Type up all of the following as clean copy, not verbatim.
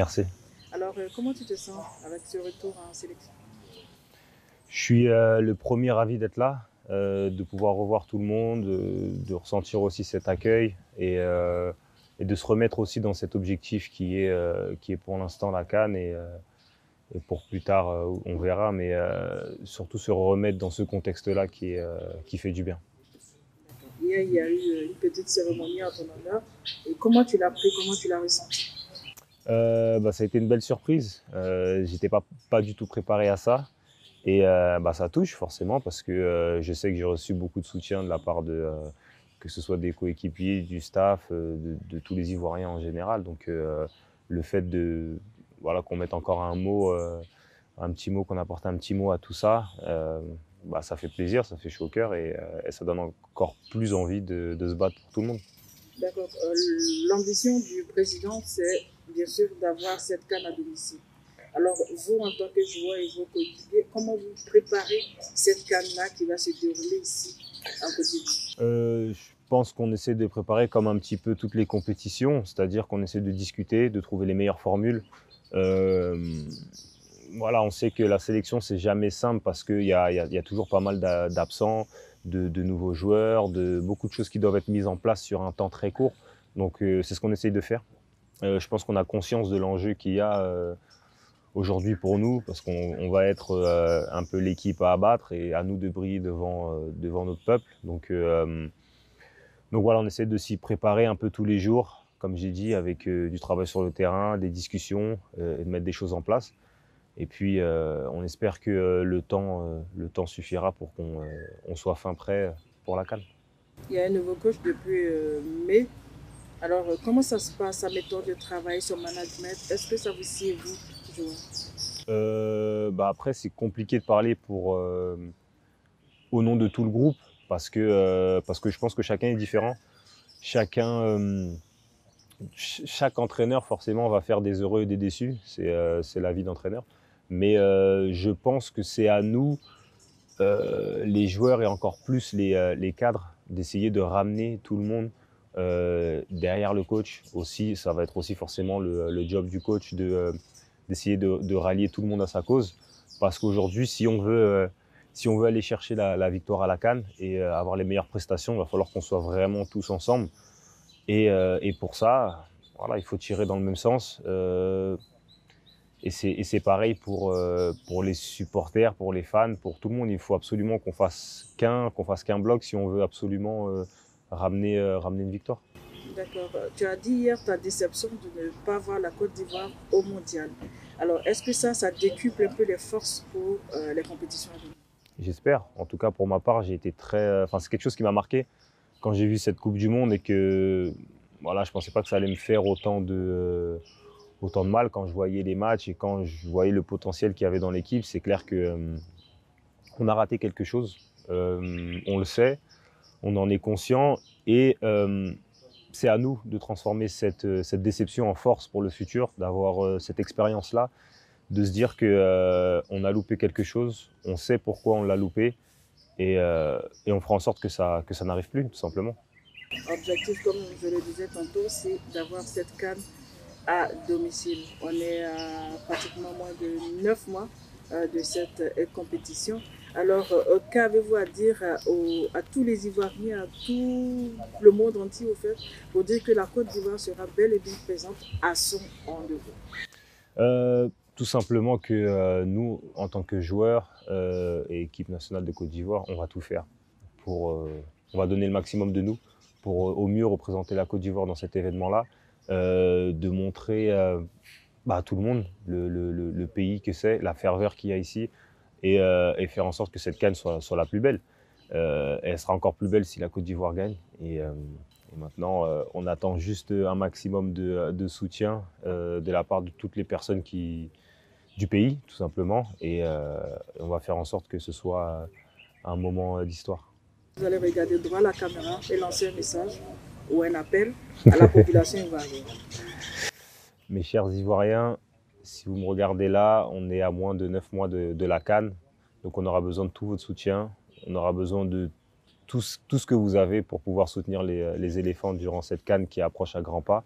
Merci. Alors, comment tu te sens avec ce retour en sélection? Je suis le premier ravi d'être là, de pouvoir revoir tout le monde, de ressentir aussi cet accueil et de se remettre aussi dans cet objectif qui est pour l'instant la CAN et pour plus tard, on verra, mais surtout se remettre dans ce contexte-là qui fait du bien. Hier, il y a eu une petite cérémonie en ton honneur. Et comment tu l'as pris, comment tu l'as ressenti? Ça a été une belle surprise. J'étais pas du tout préparé à ça. Et ça touche forcément parce que je sais que j'ai reçu beaucoup de soutien de la part que ce soit des coéquipiers, du staff, de tous les Ivoiriens en général. Donc le fait qu'on mette encore un petit mot, qu'on apporte un petit mot à tout ça, ça fait plaisir, ça fait chaud au cœur et ça donne encore plus envie de se battre pour tout le monde. D'accord. L'ambition du président, c'est bien sûr d'avoir cette CAN à domicile. Alors, vous, en tant que joueur et vos coéquipiers, comment vous préparez cette CAN-là qui va se dérouler ici, en Côte d'Ivoire? Je pense qu'on essaie de préparer comme un petit peu toutes les compétitions, c'est-à-dire qu'on essaie de discuter, de trouver les meilleures formules. On sait que la sélection, c'est jamais simple parce qu'il y a toujours pas mal d'absents, de nouveaux joueurs, de beaucoup de choses qui doivent être mises en place sur un temps très court. Donc, c'est ce qu'on essaye de faire. Je pense qu'on a conscience de l'enjeu qu'il y a aujourd'hui pour nous, parce qu'on va être un peu l'équipe à abattre et à nous de briller devant notre peuple. Donc voilà, on essaie de s'y préparer un peu tous les jours, comme j'ai dit, avec du travail sur le terrain, des discussions et de mettre des choses en place. Et puis on espère que le temps suffira pour qu'on soit fin prêt pour la CAN. Il y a un nouveau coach depuis mai. Alors, comment ça se passe, sa méthode de travail, son management? Est-ce que ça vous sied, vous, joueur? Après, c'est compliqué de parler au nom de tout le groupe parce que je pense que chacun est différent. Chaque entraîneur, forcément, va faire des heureux et des déçus. C'est la vie d'entraîneur. Mais je pense que c'est à nous, les joueurs et encore plus les cadres, d'essayer de ramener tout le monde derrière le coach. Aussi, ça va être aussi forcément le job du coach d'essayer de rallier tout le monde à sa cause. Parce qu'aujourd'hui, si on veut aller chercher la victoire à la CAN et avoir les meilleures prestations, il va falloir qu'on soit vraiment tous ensemble. Et pour ça, voilà, il faut tirer dans le même sens. Et c'est pareil pour les supporters, pour les fans, pour tout le monde. Il faut absolument qu'on fasse qu'un bloc si on veut absolument ramener une victoire. D'accord. Tu as dit hier ta déception de ne pas voir la Côte d'Ivoire au mondial. Alors, est-ce que ça décuple un peu les forces pour les compétitions à venir? J'espère. En tout cas, pour ma part, j'ai été c'est quelque chose qui m'a marqué quand j'ai vu cette Coupe du Monde et que voilà, je pensais pas que ça allait me faire autant de mal quand je voyais les matchs et quand je voyais le potentiel qu'il y avait dans l'équipe. C'est clair que on a raté quelque chose. On le sait, on en est conscient et c'est à nous de transformer cette déception en force pour le futur, d'avoir cette expérience-là, de se dire qu'on a loupé quelque chose, on sait pourquoi on l'a loupé et on fera en sorte que ça n'arrive plus, tout simplement. Objectif, comme je le disais tantôt, c'est d'avoir cette CAN à domicile. On est à pratiquement moins de 9 mois de cette compétition. Alors, qu'avez-vous à dire à tous les Ivoiriens, à tout le monde entier, au fait, pour dire que la Côte d'Ivoire sera bel et bien présente à son rendez-vous? Tout simplement que nous, en tant que joueurs et équipe nationale de Côte d'Ivoire, on va tout faire. On va donner le maximum de nous pour au mieux représenter la Côte d'Ivoire dans cet événement-là, de montrer à tout le monde le pays que c'est, la ferveur qu'il y a ici, et faire en sorte que cette CAN soit la plus belle. Elle sera encore plus belle si la Côte d'Ivoire gagne. Et maintenant, on attend juste un maximum de soutien de la part de toutes les personnes du pays, tout simplement. Et on va faire en sorte que ce soit un moment d'histoire. Vous allez regarder droit à la caméra et lancer un message ou un appel à la population ivoirienne. Mes chers Ivoiriens, si vous me regardez là, on est à moins de 9 mois de la CAN. Donc on aura besoin de tout votre soutien. On aura besoin de tout ce que vous avez pour pouvoir soutenir les éléphants durant cette CAN qui approche à grands pas.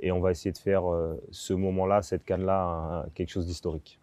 et on va essayer de faire ce moment-là, cette CAN-là, quelque chose d'historique.